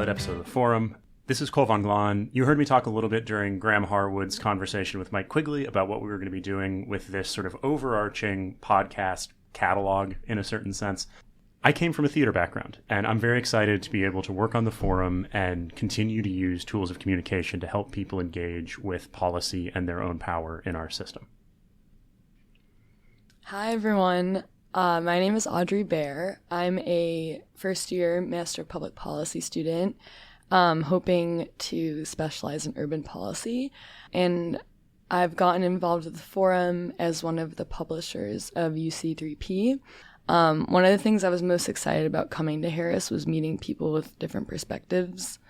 pilot episode of the Forum. This is Cole Von Glahn. You heard me talk a little bit during Graham Harwood's conversation with Mike Quigley about what we were going to be doing with this sort of overarching podcast catalog in a certain sense. I came from a theater background, and I'm very excited to be able to work on the Forum and continue to use tools of communication to help people engage with policy and their own power in our system. Hi, everyone. My name is Audrey Bear. I'm a first-year Master of Public Policy student, hoping to specialize in urban policy. And I've gotten involved with the Forum as one of the publishers of UC3P. One of the things I was most excited about coming to Harris was meeting people with different perspectives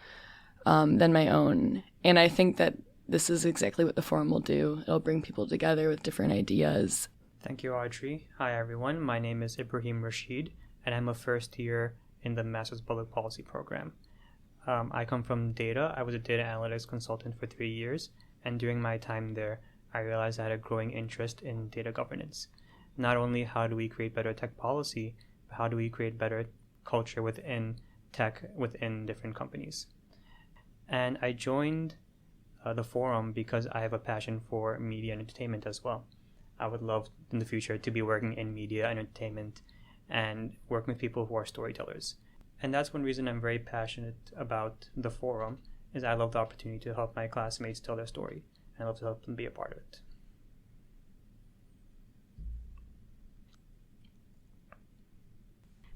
than my own. And I think that this is exactly what the Forum will do. It'll bring people together with different ideas. Thank you, Audrey. Hi, everyone. My name is Ibrahim Rashid, and I'm a first year in the Master's Public Policy program. I come from data. I was a data analytics consultant for 3 years, and during my time there, I realized I had a growing interest in data governance. Not only how do we create better tech policy, but how do we create better culture within tech, within different companies. And I joined the Forum because I have a passion for media and entertainment as well. I would love in the future to be working in media and entertainment and working with people who are storytellers. And that's one reason I'm very passionate about the Forum, is I love the opportunity to help my classmates tell their story, and I love to help them be a part of it.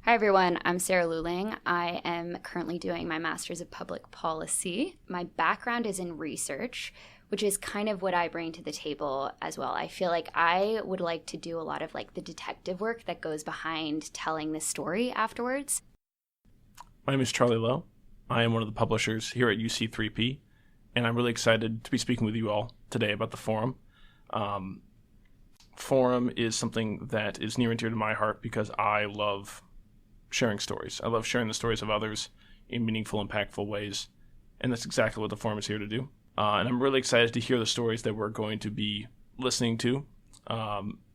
Hi everyone, I'm Sarah Luling. I am currently doing my Master's of Public Policy. My background is in research, which is kind of what I bring to the table as well. I feel like I would like to do a lot of the detective work that goes behind telling the story afterwards. My name is Charlie Lowe. I am one of the publishers here at UC3P, and I'm really excited to be speaking with you all today about the Forum. Forum is something that is near and dear to my heart because I love sharing stories. I love sharing the stories of others in meaningful, impactful ways, and that's exactly what the Forum is here to do. And I'm really excited to hear the stories that we're going to be listening to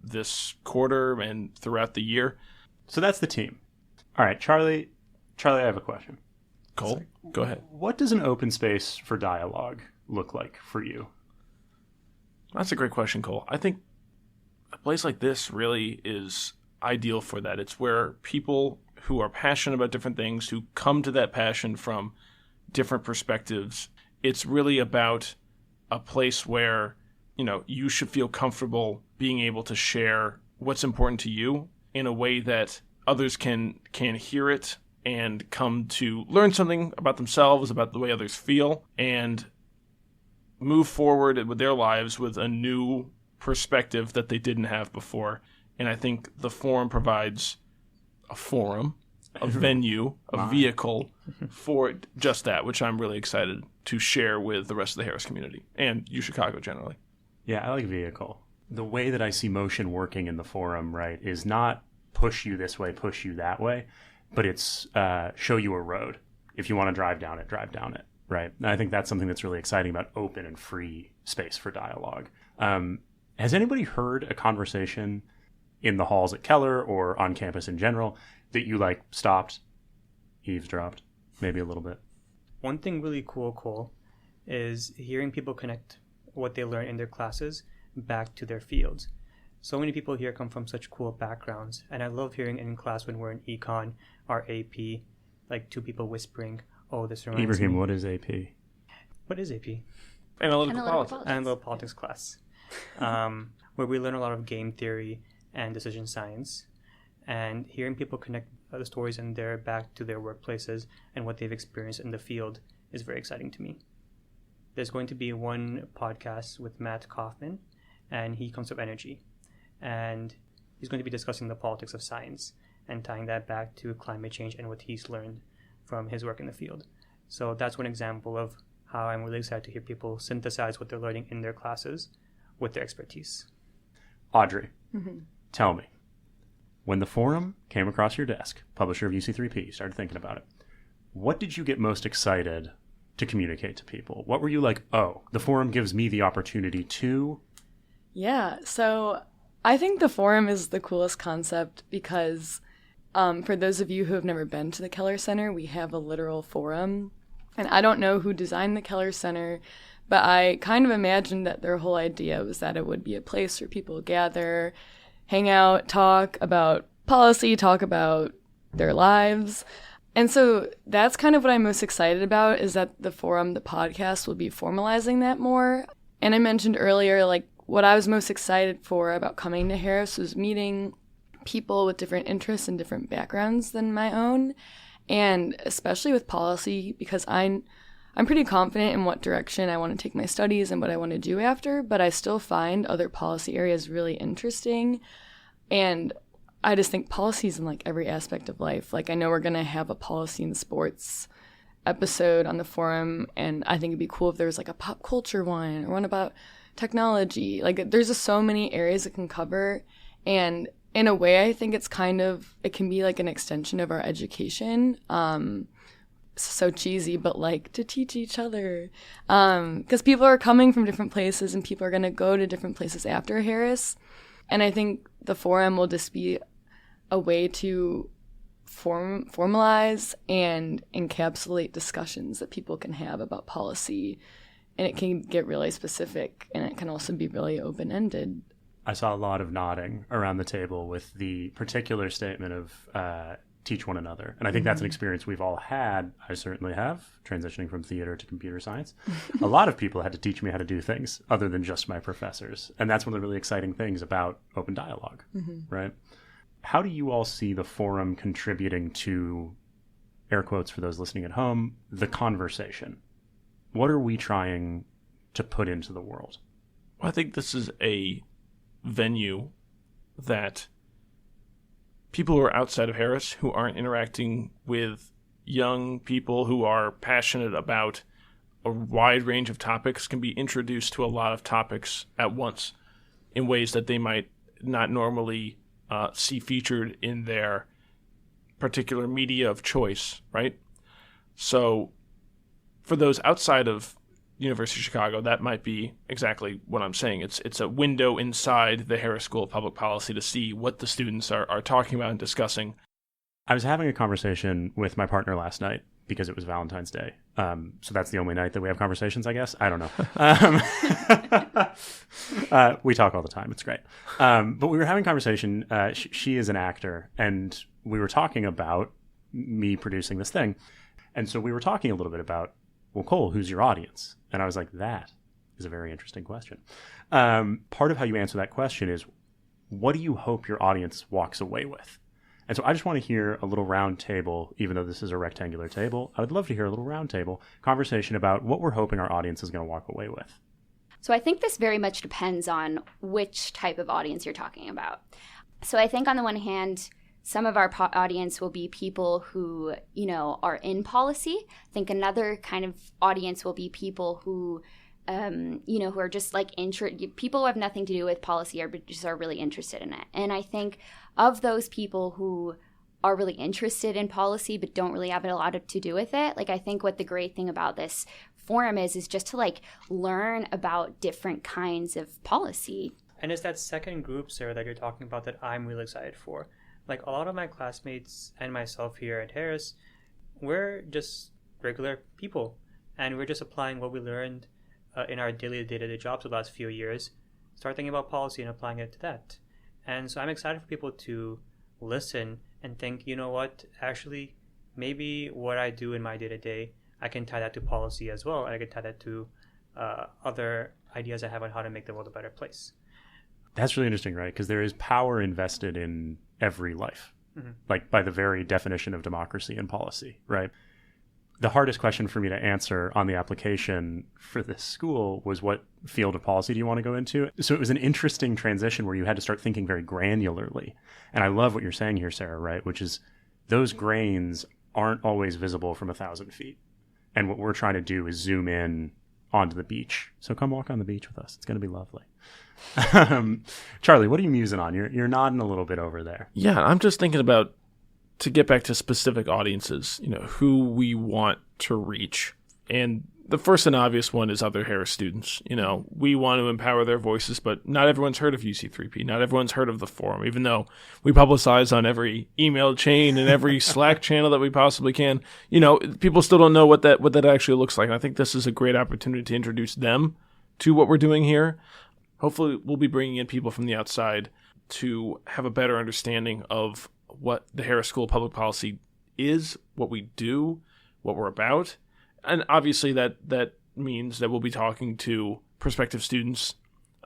this quarter and throughout the year. So that's the team. All right, Charlie, I have a question. Cole, go ahead. What does an open space for dialogue look like for you? That's a great question, Cole. I think a place like this really is ideal for that. It's where people who are passionate about different things, who come to that passion from different perspectives. It's really about a place where, you should feel comfortable being able to share what's important to you in a way that others can hear it and come to learn something about themselves, about the way others feel, and move forward with their lives with a new perspective that they didn't have before. And I think the Forum provides a forum, a venue, a vehicle for just that, which I'm really excited to share with the rest of the Harris community and UChicago generally. Yeah, I like vehicle. The way that I see motion working in the Forum, right, is not push you this way, push you that way, but it's show you a road. If you want to drive down it, right? And I think that's something that's really exciting about open and free space for dialogue. Has anybody heard a conversation in the halls at Keller or on campus in general that you stopped, eavesdropped, maybe a little bit? One thing really cool, Cole, is hearing people connect what they learn in their classes back to their fields. So many people here come from such cool backgrounds, and I love hearing in class when we're in econ or AP, two people whispering, "Oh, this reminds me." Ibrahim, what is AP? What is AP? Analytical politics. Analytical politics class, where we learn a lot of game theory and decision science, and hearing people connect the stories in there back to their workplaces and what they've experienced in the field is very exciting to me. There's going to be one podcast with Matt Kaufman, and he comes from energy, and he's going to be discussing the politics of science and tying that back to climate change and what he's learned from his work in the field. So that's one example of how I'm really excited to hear people synthesize what they're learning in their classes with their expertise. Audrey, tell me, when the Forum came across your desk, publisher of UC3P, you started thinking about it, what did you get most excited to communicate to people? What were you like, oh, the Forum gives me the opportunity to? Yeah, so I think the Forum is the coolest concept because for those of you who have never been to the Keller Center, we have a literal forum And I don't know who designed the Keller Center, but I kind of imagined that their whole idea was that it would be a place where people gather, hang out, talk about policy, talk about their lives. And so that's kind of what I'm most excited about, is that the forum, the podcast, will be formalizing that more. And I mentioned earlier, like, what I was most excited for about coming to Harris was meeting people with different interests and different backgrounds than my own, and especially with policy, because I'm pretty confident in what direction I want to take my studies and what I want to do after, but I still find other policy areas really interesting. And I just think policies in like every aspect of life. Like, I know we're going to have a policy in sports episode on the forum, and I think it'd be cool if there was like a pop culture one or one about technology. Like, there's just so many areas it can cover, and in a way I think it can be like an extension of our education. So cheesy, but like to teach each other, because people are coming from different places and people are going to go to different places after Harris, and I think the forum will just be a way to formalize and encapsulate discussions that people can have about policy, and it can get really specific, and it can also be really open-ended. I saw a lot of nodding around the table with the particular statement of teach one another. And I think that's an experience we've all had. I certainly have, transitioning from theater to computer science. A lot of people had to teach me how to do things other than just my professors. And that's one of the really exciting things about open dialogue, right? How do you all see the forum contributing to, air quotes for those listening at home, the conversation? What are we trying to put into the world? Well, I think this is a venue that people who are outside of Harris, who aren't interacting with young people who are passionate about a wide range of topics, can be introduced to a lot of topics at once in ways that they might not normally see featured in their particular media of choice, right? So for those outside of University of Chicago, that might be exactly what I'm saying. It's a window inside the Harris School of Public Policy to see what the students are talking about and discussing. I was having a conversation with my partner last night because it was Valentine's Day. So that's the only night that we have conversations, I guess. I don't know. We talk all the time. It's great. But we were having a conversation. She is an actor, and we were talking about me producing this thing. And so we were talking a little bit about, well, Cole, who's your audience? And I was like, that is a very interesting question. Part of how you answer that question is, what do you hope your audience walks away with? And so I just want to hear a little round table, even though this is a rectangular table. I would love to hear a little round table conversation about what we're hoping our audience is going to walk away with. So I think this very much depends on which type of audience you're talking about. So I think on the one hand, some of our audience will be people who, are in policy. I think another kind of audience will be people who, who are just like people who have nothing to do with policy but just are really interested in it. And I think of those people who are really interested in policy but don't really have a lot to do with it, like, I think what the great thing about this forum is just to like learn about different kinds of policy. And it's that second group, Sarah, that you're talking about that I'm really excited for. Like, a lot of my classmates and myself here at Harris, we're just regular people, and we're just applying what we learned in our daily day-to-day jobs the last few years, start thinking about policy and applying it to that. And so I'm excited for people to listen and think, you know what, actually, maybe what I do in my day-to-day, I can tie that to policy as well, and I can tie that to other ideas I have on how to make the world a better place. That's really interesting, right? Because there is power invested in every life, like by the very definition of democracy and policy, right? The hardest question for me to answer on the application for this school was, what field of policy do you want to go into? So it was an interesting transition where you had to start thinking very granularly. And I love what you're saying here, Sarah, right? Which is those grains aren't always visible from 1,000 feet. And what we're trying to do is zoom in onto the beach. So come walk on the beach with us. It's going to be lovely. Charlie, what are you musing on? You're nodding a little bit over there. Yeah, I'm just thinking about, to get back to specific audiences, who we want to reach. And the first and obvious one is other Harris students. You know, we want to empower their voices, but not everyone's heard of UC3P. Not everyone's heard of the forum, even though we publicize on every email chain and every Slack channel that we possibly can. You know, people still don't know what that actually looks like. And I think this is a great opportunity to introduce them to what we're doing here. Hopefully, we'll be bringing in people from the outside to have a better understanding of what the Harris School of Public Policy is, what we do, what we're about. And obviously that means that we'll be talking to prospective students,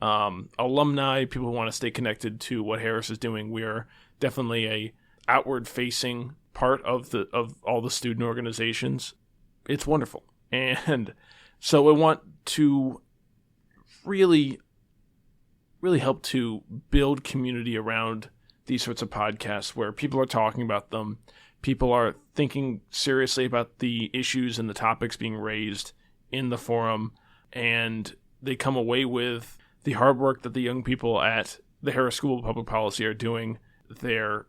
alumni, people who want to stay connected to what Harris is doing. We are definitely a outward-facing part of all the student organizations. It's wonderful. And so I want to really help to build community around these sorts of podcasts where people are talking about them. People are thinking seriously about the issues and the topics being raised in the forum, and they come away with the hard work that the young people at the Harris School of Public Policy are doing, their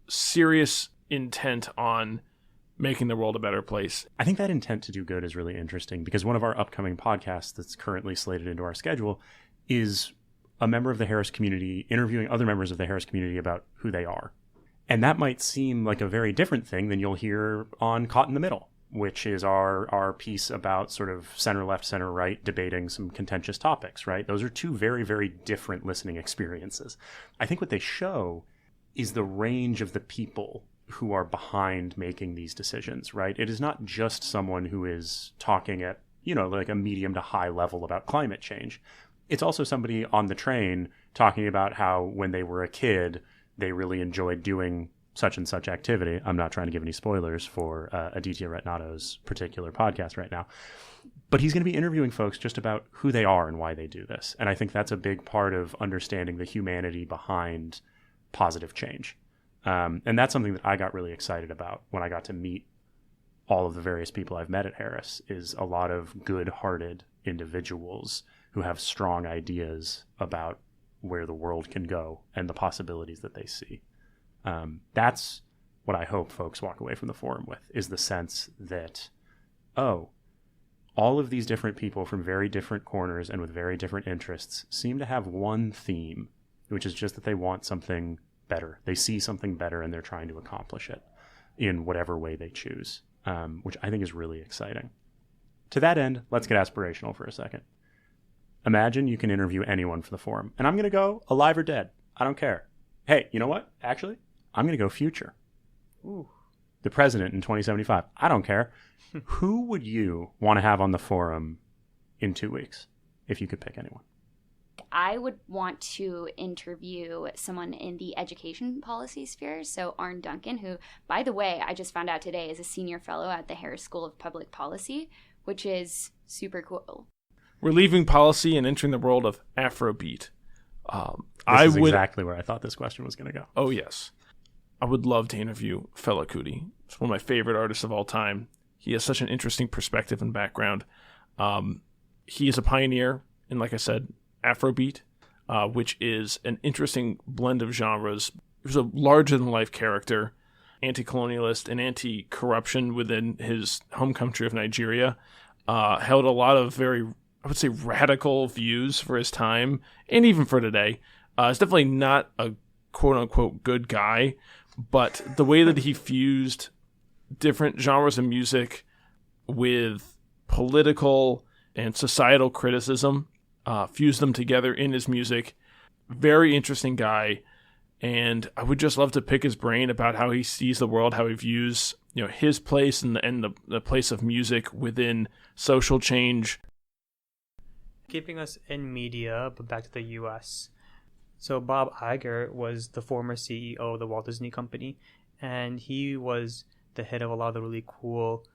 serious intent on making the world a better place. I think that intent to do good is really interesting because one of our upcoming podcasts that's currently slated into our schedule is a member of the Harris community interviewing other members of the Harris community about who they are. And that might seem like a very different thing than you'll hear on Caught in the Middle, which is our piece about sort of center-left, center-right debating some contentious topics, right? Those are two very, very different listening experiences. I think what they show is the range of the people who are behind making these decisions, right? It is not just someone who is talking at, like a medium to high level about climate change. It's also somebody on the train talking about how when they were a kid, they really enjoyed doing such and such activity. I'm not trying to give any spoilers for Aditya Retnato's particular podcast right now. But he's going to be interviewing folks just about who they are and why they do this. And I think that's a big part of understanding the humanity behind positive change. And that's something that I got really excited about when I got to meet all of the various people I've met at Harris, is a lot of good-hearted individuals who have strong ideas about where the world can go and the possibilities that they see. That's what I hope folks walk away from the forum with, is the sense that, all of these different people from very different corners and with very different interests seem to have one theme, which is just that they want something better. They see something better and they're trying to accomplish it in whatever way they choose, which I think is really exciting. To that end, let's get aspirational for a second. Imagine you can interview anyone for the forum. And I'm going to go alive or dead. I don't care. Hey, you know what? Actually, I'm going to go future. Ooh. The president in 2075. I don't care. Who would you want to have on the forum in 2 weeks if you could pick anyone? I would want to interview someone in the education policy sphere. So Arne Duncan, who, by the way, I just found out today is a senior fellow at the Harris School of Public Policy, which is super cool. We're leaving policy and entering the world of Afrobeat. This is exactly where I thought this question was going to go. Oh, yes. I would love to interview Fela Kuti. He's one of my favorite artists of all time. He has such an interesting perspective and background. He is a pioneer in, like I said, Afrobeat, which is an interesting blend of genres. He was a larger-than-life character, anti-colonialist and anti-corruption within his home country of Nigeria. Held a lot of very, I would say, radical views for his time, and even for today. He's definitely not a quote-unquote good guy, but the way that he fused different genres of music with political and societal criticism, fused them together in his music. Very interesting guy, and I would just love to pick his brain about how he sees the world, how he views his place and the place of music within social change. Keeping us in media, but back to the U.S. So Bob Iger was the former CEO of the Walt Disney Company, and he was the head of a lot of the really cool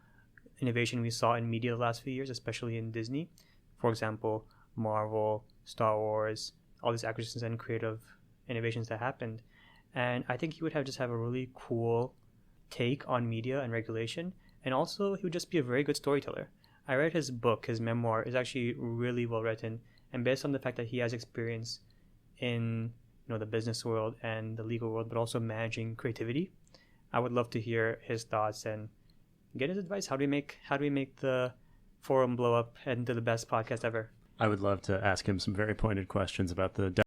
innovation we saw in media the last few years, especially in Disney. For example, Marvel, Star Wars, all these acquisitions and creative innovations that happened. And I think he would have a really cool take on media and regulation. And also, he would just be a very good storyteller. I read his book, his memoir, is actually really well written. And based on the fact that he has experience in the business world and the legal world, but also managing creativity, I would love to hear his thoughts and get his advice. How do we make the forum blow up into the best podcast ever. I would love to ask him some very pointed questions about the